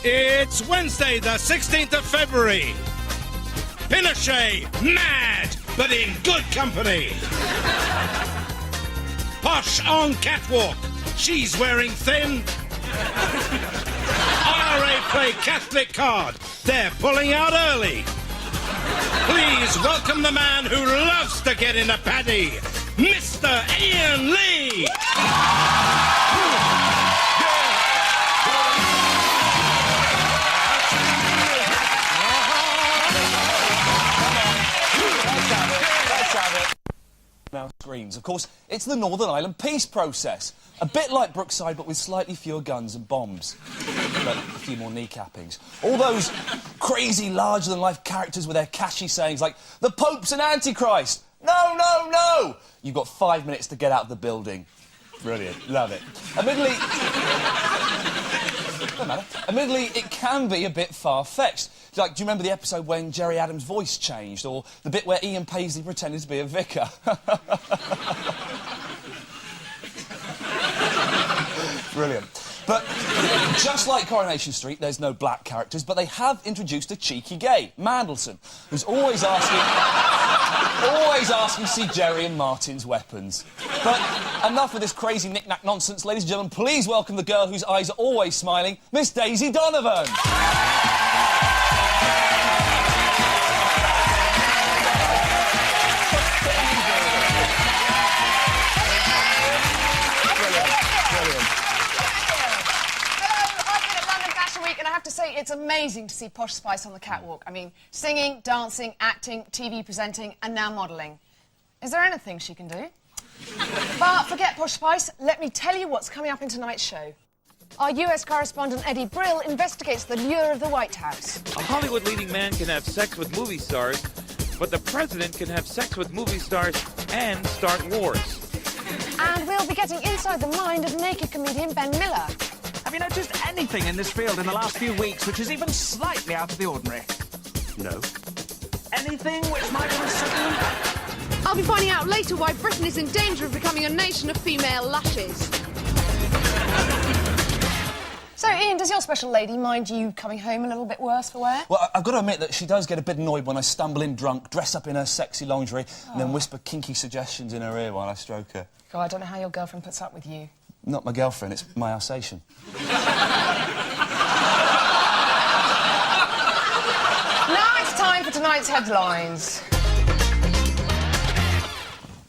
It's Wednesday, the 16th of February. Pinochet, mad, but in good company. Posh on catwalk, she's wearing thin. IRA play Catholic card, they're pulling out early. Please welcome the man who loves to get in a paddy, Mr. Iain Lee. Now screens. Of course, it's the Northern Ireland peace process. A bit like Brookside, but with slightly fewer guns and bombs. But a few more kneecappings. All those crazy, larger-than-life characters with their catchy sayings like, "The Pope's an Antichrist!" "No, no, no!" You've got 5 minutes to get out of the building. Brilliant. Love it. Admittedly... Doesn't matter. Admittedly, it can be a bit far-fetched. Like, do you remember the episode when Jerry Adams' voice changed? Or the bit where Ian Paisley pretended to be a vicar? Brilliant. But just like Coronation Street, there's no black characters, but they have introduced a cheeky gay, Mandelson, who's always asking to see Jerry and Martin's weapons. But enough of this crazy knick-knack nonsense. Ladies and gentlemen, please welcome the girl whose eyes are always smiling, Miss Daisy Donovan. And I have to say, it's amazing to see Posh Spice on the catwalk. I mean, singing, dancing, acting, TV presenting, and now modelling. Is there anything she can do? But forget Posh Spice, let me tell you what's coming up in tonight's show. Our US correspondent Eddie Brill investigates the lure of the White House. A Hollywood leading man can have sex with movie stars, but the president can have sex with movie stars and start wars. And we'll be getting inside the mind of naked comedian Ben Miller. Have you noticed anything in this field in the last few weeks which is even slightly out of the ordinary? No. Anything which might unsettle? I'll be finding out later why Britain is in danger of becoming a nation of female lashes. So, Ian, does your special lady mind you coming home a little bit worse for wear? Well, I've got to admit that she does get a bit annoyed when I stumble in drunk, dress up in her sexy lingerie, and then whisper kinky suggestions in her ear while I stroke her. God, I don't know how your girlfriend puts up with you. Not my girlfriend, it's my Alsatian. Now it's time for tonight's headlines.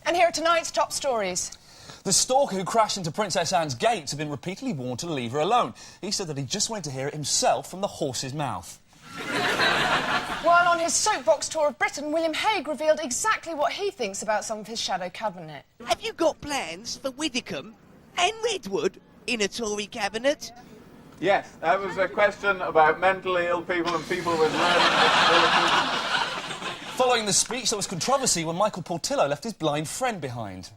And here are tonight's top stories. The stalker who crashed into Princess Anne's gates had been repeatedly warned to leave her alone. He said that he just wanted to hear it himself from the horse's mouth. While on his soapbox tour of Britain, William Hague revealed exactly what he thinks about some of his shadow cabinet. Have you got plans for Widdicombe and Redwood in a Tory cabinet? Yes, that was a question about mentally ill people and people with learning disabilities. Following the speech, there was controversy when Michael Portillo left his blind friend behind.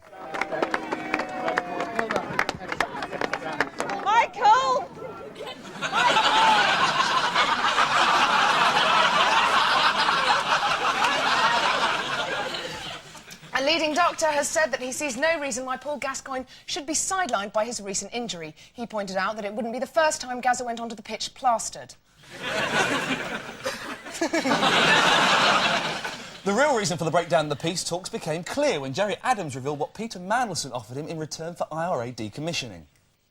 Michael! A leading doctor has said that he sees no reason why Paul Gascoigne should be sidelined by his recent injury. He pointed out that it wouldn't be the first time Gazza went onto the pitch plastered. The real reason for the breakdown in the peace talks became clear when Jerry Adams revealed what Peter Mandelson offered him in return for IRA decommissioning.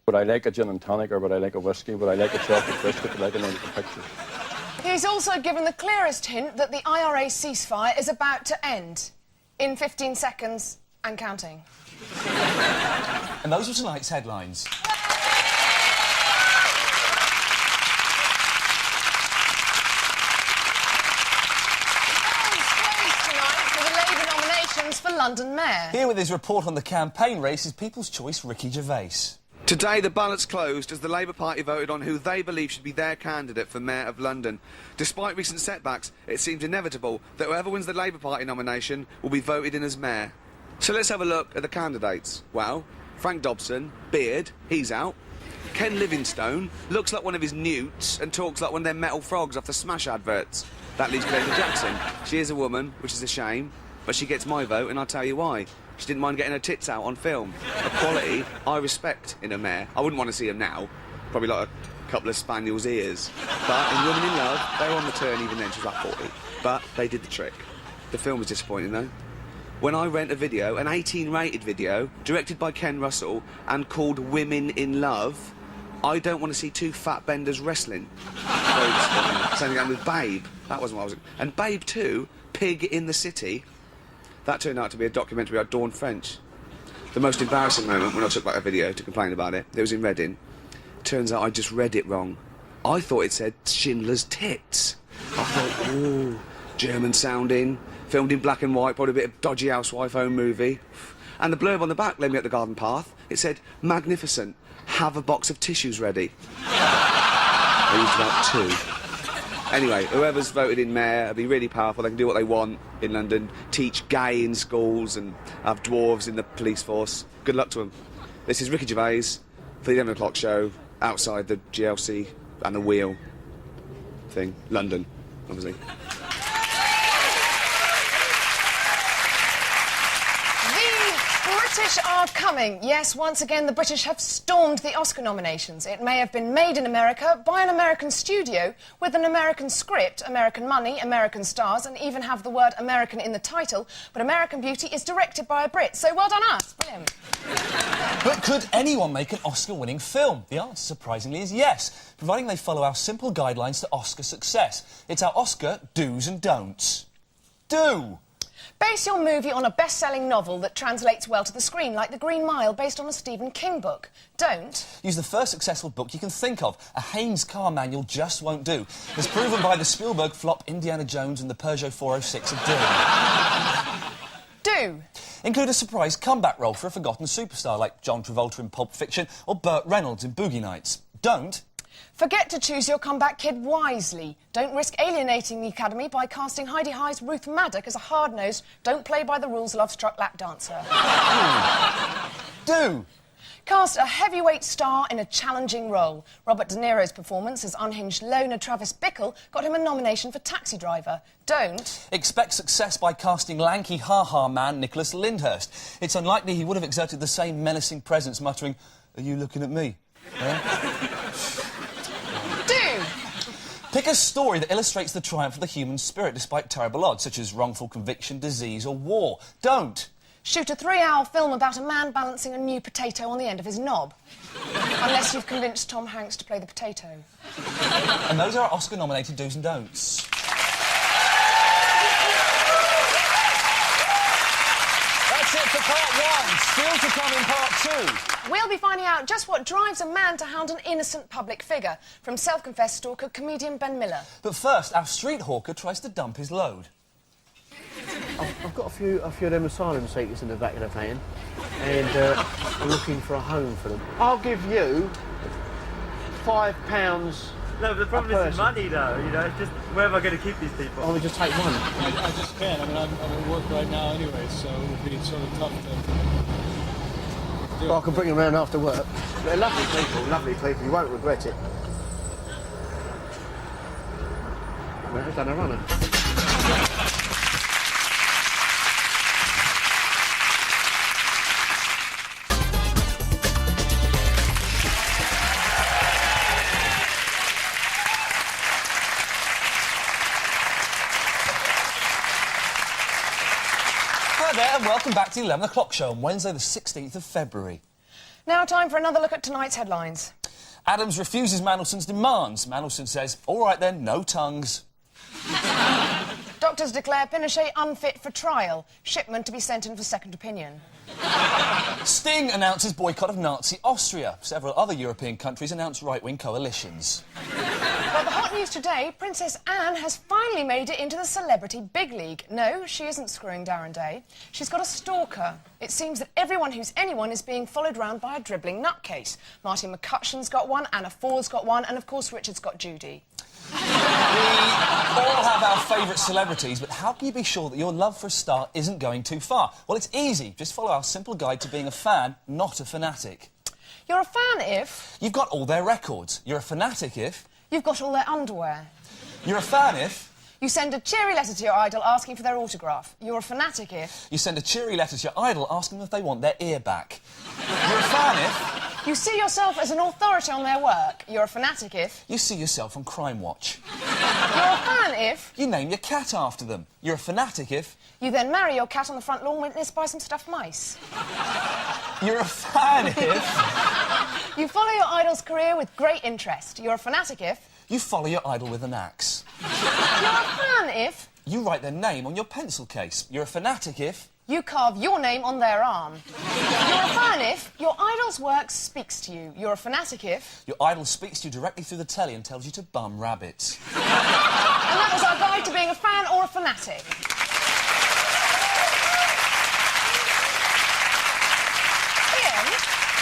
Would I like a gin and tonic, or would I like a whiskey? Would I like a chocolate biscuit? Would I like a picture? He's also given the clearest hint that the IRA ceasefire is about to end. In 15 seconds and counting. And those were tonight's headlines. For London Mayor. Here with his report on the campaign race is People's Choice Ricky Gervais. Today the ballots closed as the Labour Party voted on who they believe should be their candidate for Mayor of London. Despite recent setbacks, it seems inevitable that whoever wins the Labour Party nomination will be voted in as Mayor. So let's have a look at the candidates. Well, Frank Dobson, beard, he's out. Ken Livingstone looks like one of his newts and talks like one of their metal frogs off the Smash adverts. That leaves Glenda Jackson. She is a woman, which is a shame, but she gets my vote, and I'll tell you why. She didn't mind getting her tits out on film. A quality I respect in a mayor. I wouldn't want to see him now. Probably like a couple of spaniels' ears. But in Women in Love, they were on the turn even then. She was like 40. But they did the trick. The film was disappointing, though. When I rent a video, an 18-rated video, directed by Ken Russell and called Women in Love, I don't want to see two fat benders wrestling. Very disappointing. Same thing with Babe. That wasn't what I was... And Babe 2, Pig in the City, that turned out to be a documentary about Dawn French. The most embarrassing moment when I took back a video to complain about it, it was in Reading. Turns out I just read it wrong. I thought it said Schindler's Tits. I thought, ooh, German sounding, filmed in black and white, probably a bit of dodgy housewife home movie. And the blurb on the back led me up the garden path. It said, magnificent, have a box of tissues ready. I used about 2. Anyway, whoever's voted in mayor, it'll be really powerful. They can do what they want in London, teach gay in schools and have dwarves in the police force. Good luck to them. This is Ricky Gervais for the 11 o'clock show outside the GLC and the wheel thing. London, obviously. The British are coming. Yes, once again, the British have stormed the Oscar nominations. It may have been made in America by an American studio with an American script, American money, American stars, and even have the word American in the title, but American Beauty is directed by a Brit, so well done us. Brilliant. But could anyone make an Oscar-winning film? The answer, surprisingly, is yes, providing they follow our simple guidelines to Oscar success. It's our Oscar do's and don'ts. Do! Base your movie on a best-selling novel that translates well to the screen, like The Green Mile, based on a Stephen King book. Don't. Use the first successful book you can think of. A Haynes car manual just won't do. As proven by the Spielberg flop Indiana Jones and the Peugeot 406 of Doom. Do. Include a surprise comeback role for a forgotten superstar like John Travolta in Pulp Fiction or Burt Reynolds in Boogie Nights. Don't. Forget to choose your comeback kid wisely. Don't risk alienating the Academy by casting Heidi High's Ruth Maddock as a hard-nosed, don't-play-by-the-rules love-struck lap dancer. Do. Cast a heavyweight star in a challenging role. Robert De Niro's performance as unhinged loner Travis Bickle got him a nomination for Taxi Driver. Don't. Expect success by casting lanky ha-ha man Nicholas Lyndhurst. It's unlikely he would have exerted the same menacing presence muttering, "Are you looking at me?" Pick a story that illustrates the triumph of the human spirit despite terrible odds, such as wrongful conviction, disease or war. Don't. Shoot a 3-hour film about a man balancing a new potato on the end of his knob. Unless you've convinced Tom Hanks to play the potato. And those are our Oscar-nominated do's and don'ts. That's it for part 1. Still to come in part 2. We'll be finding out just what drives a man to hound an innocent public figure, from self-confessed stalker comedian Ben Miller. But first, our street hawker tries to dump his load. I've got a few of them asylum seekers in the back of the van, and I'm looking for a home for them. I'll give you £5. No, but the problem isn't money, though, you know, it's just, where am I going to keep these people? I will just take one. I just can't. I mean, I'm at work right now anyway, so it would be sort of tough to... Well, I can bring them around after work. They're lovely people, you won't regret it. Well, I've done a runner. Hi there, and welcome back to the 11 o'clock show on Wednesday the 16th of February. Now time for another look at tonight's headlines. Adams refuses Mandelson's demands. Mandelson says, all right then, no tongues. Doctors declare Pinochet unfit for trial. Shipman to be sent in for second opinion. Sting announces boycott of Nazi Austria. Several other European countries announce right-wing coalitions. Well, the hot news today, Princess Anne has finally made it into the celebrity big league. No, she isn't screwing Darren Day. She's got a stalker. It seems that everyone who's anyone is being followed round by a dribbling nutcase. Martin McCutcheon's got one, Anna Ford's got one, and of course Richard's got Judy. We all have our favourite celebrities, but how can you be sure that your love for a star isn't going too far? Well, it's easy. Just follow our simple guide to being a fan, not a fanatic. You're a fan if... You've got all their records. You're a fanatic if... You've got all their underwear. You're a fan if... You send a cheery letter to your idol asking for their autograph. You're a fanatic if... You send a cheery letter to your idol asking them if they want their ear back. You're a fan if... You see yourself as an authority on their work. You're a fanatic if... You see yourself on Crime Watch. You're a fan if... You name your cat after them. You're a fanatic if... You then marry your cat on the front lawn witnessed by some stuffed mice. You're a fan if... You follow your idol's career with great interest. You're a fanatic if... You follow your idol with an axe. You're a fan if... You write their name on your pencil case. You're a fanatic if... You carve your name on their arm. You're a fan if your idol's work speaks to you. You're a fanatic if... Your idol speaks to you directly through the telly and tells you to bum rabbits. And that was our guide to being a fan or a fanatic. Iain?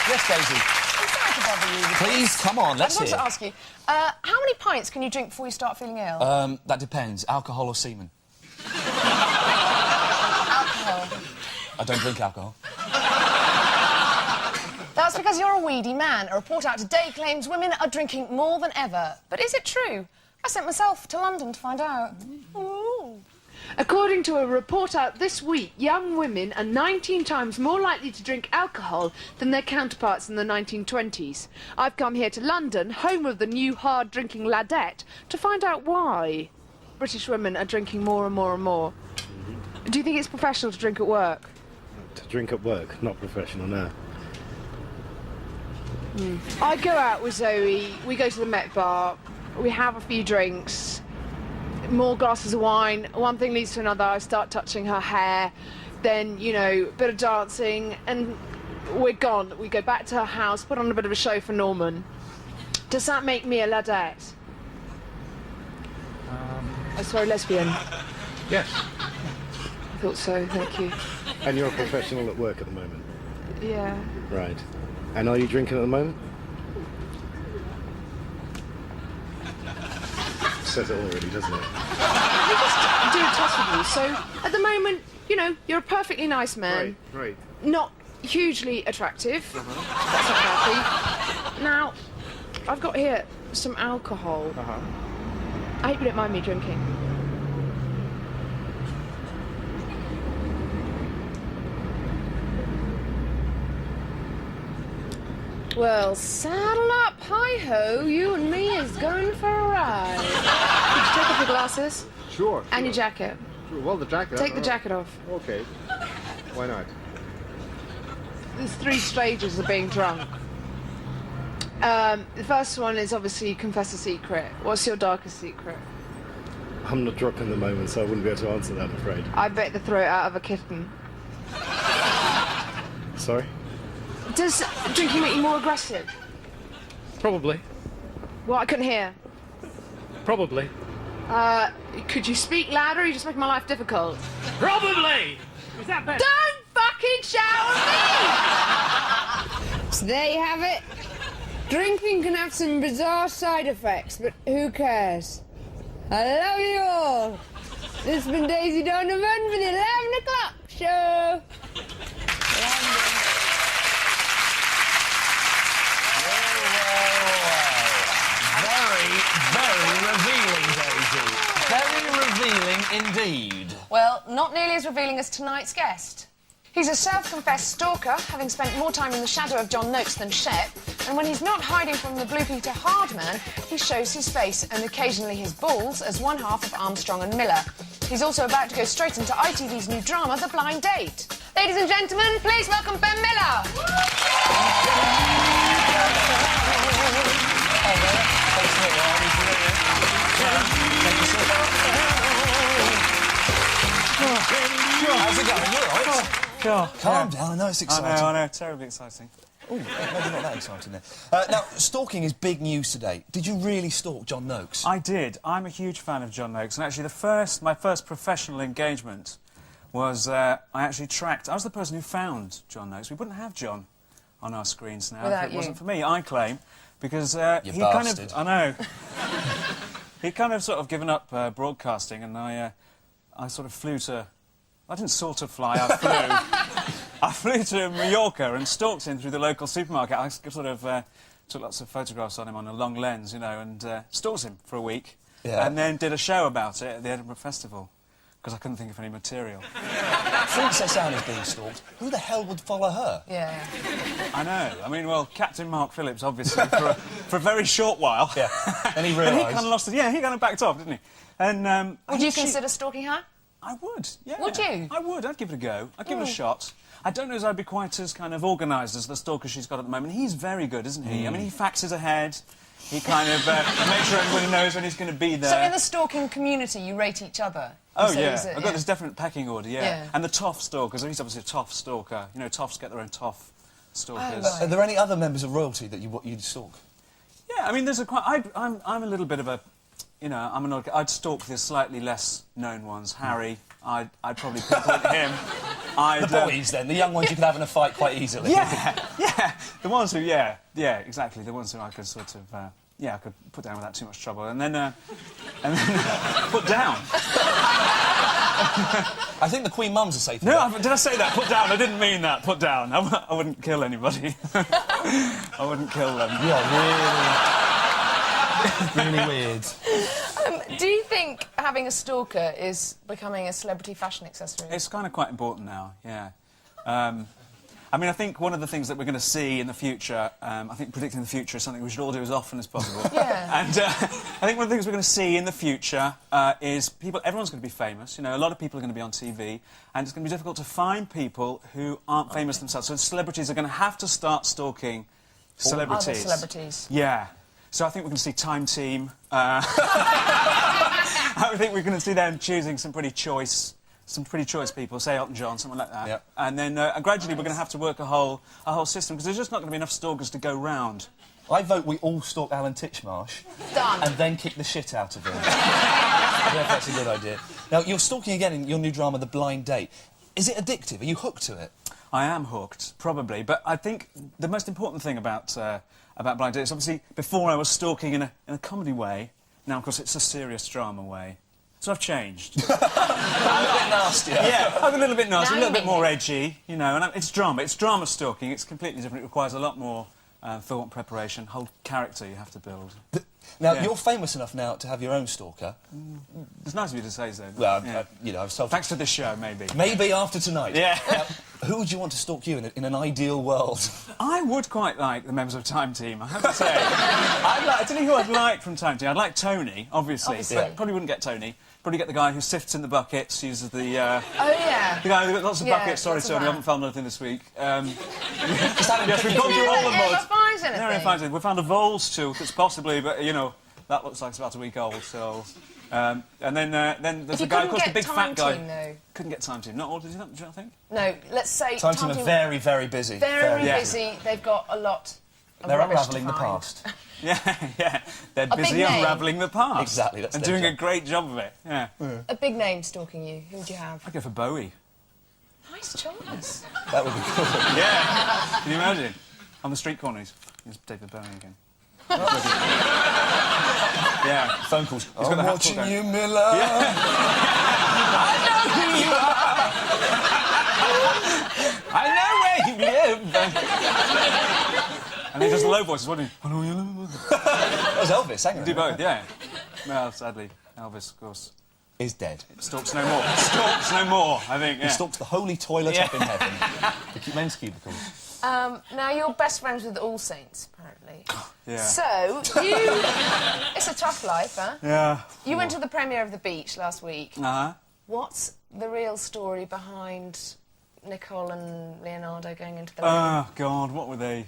Yes, Daisy? I'm sorry to bother you with Please, come on, let's I hear. just want to ask you, how many pints can you drink before you start feeling ill? That depends. Alcohol or semen? I don't drink alcohol. That's because you're a weedy man. A report out today claims women are drinking more than ever. But is it true? I sent myself to London to find out. Ooh. According to a report out this week, young women are 19 times more likely to drink alcohol than their counterparts in the 1920s. I've come here to London, home of the new hard-drinking ladette, to find out why British women are drinking more and more and more. Do you think it's professional to drink at work? To drink at work, not professional, no. I go out with Zoe, we go to the Met Bar, we have a few drinks, more glasses of wine, one thing leads to another, I start touching her hair, then, you know, a bit of dancing, and we're gone. We go back to her house, put on a bit of a show for Norman. Does that make me a ladette? Sorry, lesbian. Yes. I thought so, thank you. And you're a professional at work at the moment? Yeah. Right. And are you drinking at the moment? Says it already, doesn't it? Let me just do a test with you. So, at the moment, you know, you're a perfectly nice man. Right. Not hugely attractive. That's not healthy. Now, I've got here some alcohol. I hope you don't mind me drinking. Well, saddle up, hi-ho, you and me is going for a ride. Could you take off your glasses? Sure. And your jacket. Sure. Well, the jacket... Take the jacket off. OK. Why not? There's 3 stages of being drunk. The first one is obviously confess a secret. What's your darkest secret? I'm not drunk at the moment, so I wouldn't be able to answer that, I'm afraid. I bet the throat out of a kitten. Sorry? Does drinking make you more aggressive? Probably. Well, I couldn't hear. Probably. Could you speak louder? You're just making my life difficult. Probably! Is that better? Don't fucking shout at me! So there you have it. Drinking can have some bizarre side effects, but who cares? I love you all. This has been Daisy Donovan for the 11 o'clock show. Very revealing indeed. Well, not nearly as revealing as tonight's guest. He's a self-confessed stalker, having spent more time in the shadow of John Noakes than Shep, and when he's not hiding from the Blue Peter Hardman, he shows his face and occasionally his balls as one half of Armstrong and Miller. He's also about to go straight into ITV's new drama, The Blind Date. Ladies and gentlemen, please welcome Ben Miller. How's it going? You all right? Sure. Calm down, I know it's exciting. I know, terribly exciting. Oh, maybe not that exciting then. Now, stalking is big news today. Did you really stalk John Noakes? I did. I'm a huge fan of John Noakes, and actually my first professional engagement was I was the person who found John Noakes. We wouldn't have John on our screens now Without if it you. wasn't for me, I claim, because You he bastard. kind of... I know. He'd kind of sort of given up broadcasting, and I sort of flew to... I didn't sort of fly, I flew. I flew to Mallorca and stalked him through the local supermarket. I sort of took lots of photographs on him on a long lens, you know, and stalked him for a week. Yeah. And then did a show about it at the Edinburgh Festival. because I couldn't think of any material. Princess Anne is being stalked. Who the hell would follow her? Yeah. I know. I mean, well, Captain Mark Phillips, obviously, for a very short while. Yeah. And he And realised... he kind of lost it. Yeah, he kind of backed off, didn't he? And Would you consider stalking her? I would, yeah. Would you? I would. I'd give it a go. I'd give it a shot. I don't know as I'd be quite as kind of organised as the stalker she's got at the moment. He's very good, isn't he? I mean, he faxes ahead. He kind of makes sure everybody knows when he's going to be there. So in the stalking community, you rate each other? Oh, yeah. I've got this definite pecking order, Yeah. And the toff stalkers. He's obviously a toff stalker. You know, toffs get their own toff stalkers. Oh, right. Are there any other members of royalty that you'd stalk? Yeah, I mean, there's a quite... I'm a little bit of a... You know, I'm an odd... I'd stalk the slightly less known ones. Harry, I'd probably pinpoint him. The boys, then. The young ones you could have in a fight quite easily. Yeah. The ones who... Yeah, exactly. The ones who I could sort of... I could put down without too much trouble. And then put down. I think the Queen Mum's a safe No, did I say that? Put down. I didn't mean that. Put down. I wouldn't kill anybody. I wouldn't kill them. You are really weird. Do you think having a stalker is becoming a celebrity fashion accessory? It's kind of quite important now, yeah. I mean, I think one of the things that we're going to see in the future, I think predicting the future is something we should all do as often as possible. Yeah. And I think one of the things we're going to see in the future is everyone's going to be famous, you know, a lot of people are going to be on TV, and it's going to be difficult to find people who aren't famous themselves. So celebrities are going to have to start stalking celebrities. Other celebrities. Yeah. So I think we're going to see Time Team. I think we're going to see them choosing some pretty choice people, say Elton John, someone like that. Yep. And then gradually we're going to have to work a whole system, because there's just not going to be enough stalkers to go round. I vote we all stalk Alan Titchmarsh. Done. And then kick the shit out of him. I don't know if that's a good idea. Now, you're stalking again in your new drama, The Blind Date. Is it addictive? Are you hooked to it? I am hooked, probably. But I think the most important thing about Blind Date is, obviously, before I was stalking in a comedy way. Now, of course, it's a serious drama way. So I've changed. I'm a bit nastier. Yeah, I'm a little bit nasty, a Now little bit you mean more edgy, you know, and it's drama. It's drama stalking. It's completely different. It requires a lot more thought and preparation, whole character you have to build. Now, you're famous enough now to have your own stalker. It's nice of you to say so. Well, yeah. you know, I've told... Thanks to this show, maybe. Maybe after tonight. Yeah. Who would you want to stalk you in an ideal world? I would quite like the members of Time Team, I have to say. I don't know who I'd like from Time Team. I'd like Tony, obviously. But probably wouldn't get Tony. Probably get the guy who sifts in the buckets, uses the... Oh, yeah. The guy who's got lots of buckets. Sorry, lots of Tony, we that. haven't found anything this week. Yes, we've gone through all the Yeah, mud. not finds anything. No, we finds anything. We found a vole's tooth that's possibly, but, you know, that looks like it's about a week old, so... and then there's a guy, of course, the big fat guy. Though. Couldn't get Time Team. Not all, do you think? No, let's say... Time Team are very, very busy. Very busy. They've got a lot of They're rubbish unravelling to the find. past. Yeah. They're A big busy name. unravelling the past. Exactly, that's and their doing a job. great job of it, yeah. A big name stalking you. Who would you have? I'd go for Bowie. Nice choice. That would be cool. Yeah. Can you imagine? On the street corners. It's David Bowie again. Yeah. Phone calls. He's got the I'm hat watching pulled down. you, Miller. I know where you live. And he does the low voices, what do you... That was Elvis, hang on. Do both, yeah. Well, sadly, Elvis, of course, is dead. Stalks no more. Stalks no more, I think, yeah. He stalks the holy toilet up in heaven. The men's cubicles. Now, you're best friends with All Saints, apparently. Yeah. So, you... It's a tough life, huh? Yeah. You went to the premiere of The Beach last week. Uh-huh. What's the real story behind Nicole and Leonardo going into the Oh, God, what were they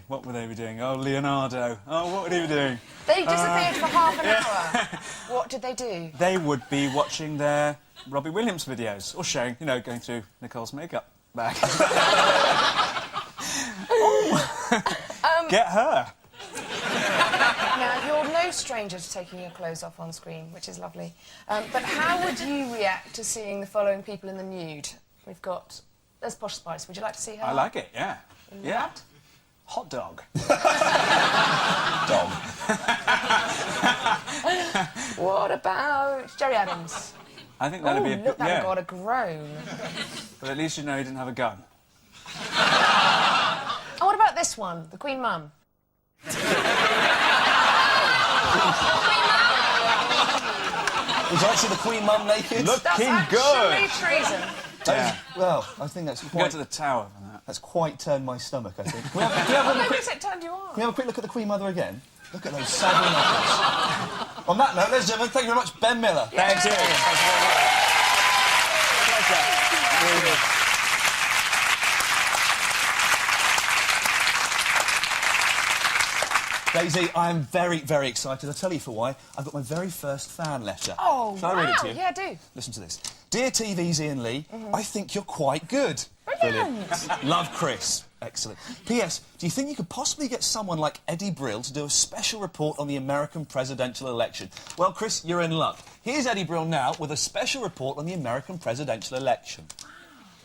doing? Oh, Leonardo. Oh, what were they doing? They disappeared for half an hour. What did they do? They would be watching their Robbie Williams videos, or showing, you know, going through Nicole's makeup bag. Get her. Now, you're no stranger to taking your clothes off on screen, which is lovely. But how would you react to seeing the following people in the nude? We've got... There's Posh Spice. Would you like to see her? I like it, yeah. Yeah. Hot dog. Dog. What about Jerry Adams? I think that'd be a... Look, that got a groan. But at least you know he didn't have a gun. Oh, what about this one? The Queen Mum. Would you like to see the Queen Mum naked? That's actually treason. Yeah. Well, I think that's quite... Go to the tower for that. That's quite turned my stomach, I think. Can It turned you on. we have a quick look at the Queen Mother again? Look at those saggy knuckles. On that note, ladies and gentlemen, thank you very much, Ben Miller. Thanks, Ian. Thanks very much. Pleasure. Really good. Daisy, I am very, very excited. I'll tell you for why. I've got my very first fan letter. Oh, Shall I read it to you? Yeah, do. Listen to this. Dear TV's Iain Lee, I think you're quite good. Brilliant. Love, Chris. Excellent. P.S. Do you think you could possibly get someone like Eddie Brill to do a special report on the American presidential election? Well, Chris, you're in luck. Here's Eddie Brill now with a special report on the American presidential election.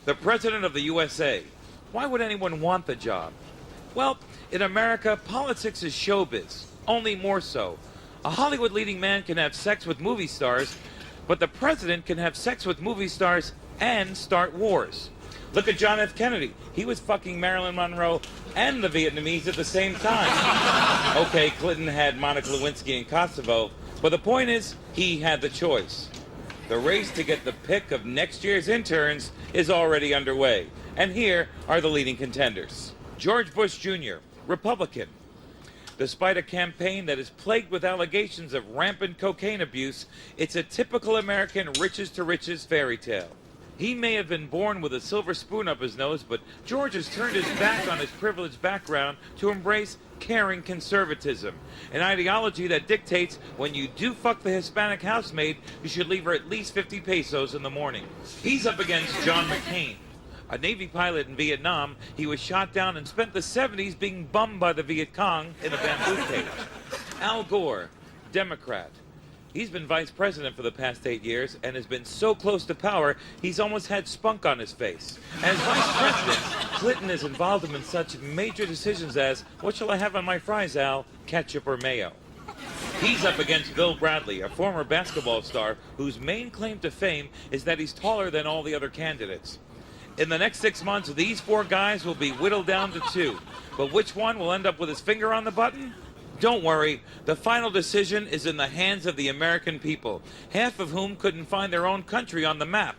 The President of the USA. Why would anyone want the job? Well, in America, politics is showbiz, only more so. A Hollywood leading man can have sex with movie stars, but the president can have sex with movie stars and start wars. Look at John F. Kennedy. He was fucking Marilyn Monroe and the Vietnamese at the same time. Okay, Clinton had Monica Lewinsky in Kosovo, but the point is, he had the choice. The race to get the pick of next year's interns is already underway, and here are the leading contenders. George Bush Jr., Republican. Despite a campaign that is plagued with allegations of rampant cocaine abuse, it's a typical American riches to riches fairy tale. He may have been born with a silver spoon up his nose, but George has turned his back on his privileged background to embrace caring conservatism, an ideology that dictates when you do fuck the Hispanic housemaid, you should leave her at least 50 pesos in the morning. He's up against John McCain. A Navy pilot in Vietnam, he was shot down and spent the 70s being bummed by the Viet Cong in a bamboo cage. Al Gore, Democrat. He's been vice president for the past 8 years and has been so close to power, he's almost had spunk on his face. As vice president, Clinton has involved him in such major decisions as, what shall I have on my fries, Al? Ketchup or mayo? He's up against Bill Bradley, a former basketball star whose main claim to fame is that he's taller than all the other candidates. In the next 6 months, these 4 guys will be whittled down to 2. But which one will end up with his finger on the button? Don't worry, the final decision is in the hands of the American people, half of whom couldn't find their own country on the map,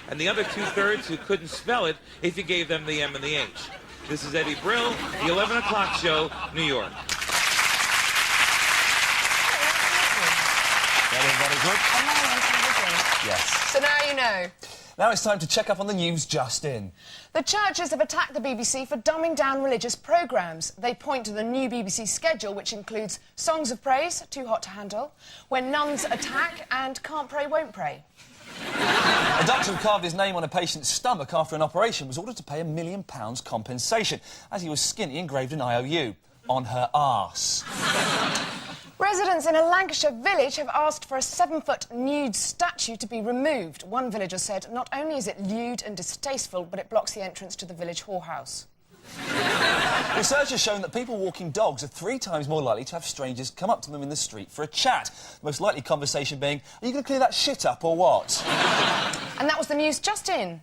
and the other 2/3 who couldn't spell it if you gave them the M and the H. This is Eddie Brill, the 11 o'clock show, New York. Very good. Yes. So now you know. Now it's time to check up on the news just in. The churches have attacked the BBC for dumbing down religious programmes. They point to the new BBC schedule, which includes Songs of Praise, Too Hot to Handle, When Nuns Attack, and Can't Pray, Won't Pray. A doctor who carved his name on a patient's stomach after an operation was ordered to pay £1 million compensation, as he was skinny engraved an IOU on her arse. Residents in a Lancashire village have asked for a 7-foot nude statue to be removed. One villager said not only is it lewd and distasteful, but it blocks the entrance to the village whorehouse. Research has shown that people walking dogs are 3 times more likely to have strangers come up to them in the street for a chat. The most likely conversation being, are you going to clear that shit up or what? And that was the news just in.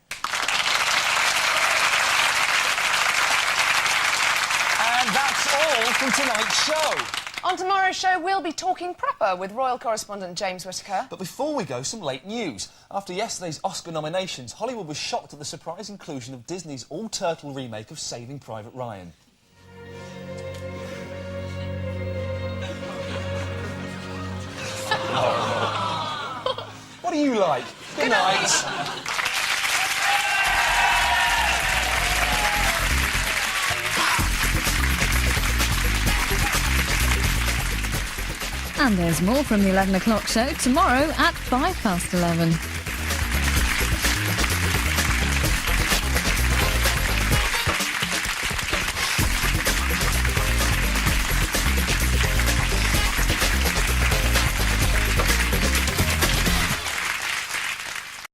And that's all from tonight's show. On tomorrow's show, we'll be talking proper with royal correspondent James Whittaker. But before we go, some late news. After yesterday's Oscar nominations, Hollywood was shocked at the surprise inclusion of Disney's all-turtle remake of Saving Private Ryan. What do you like? Good night. And there's more from the 11 o'clock show tomorrow at 11:05.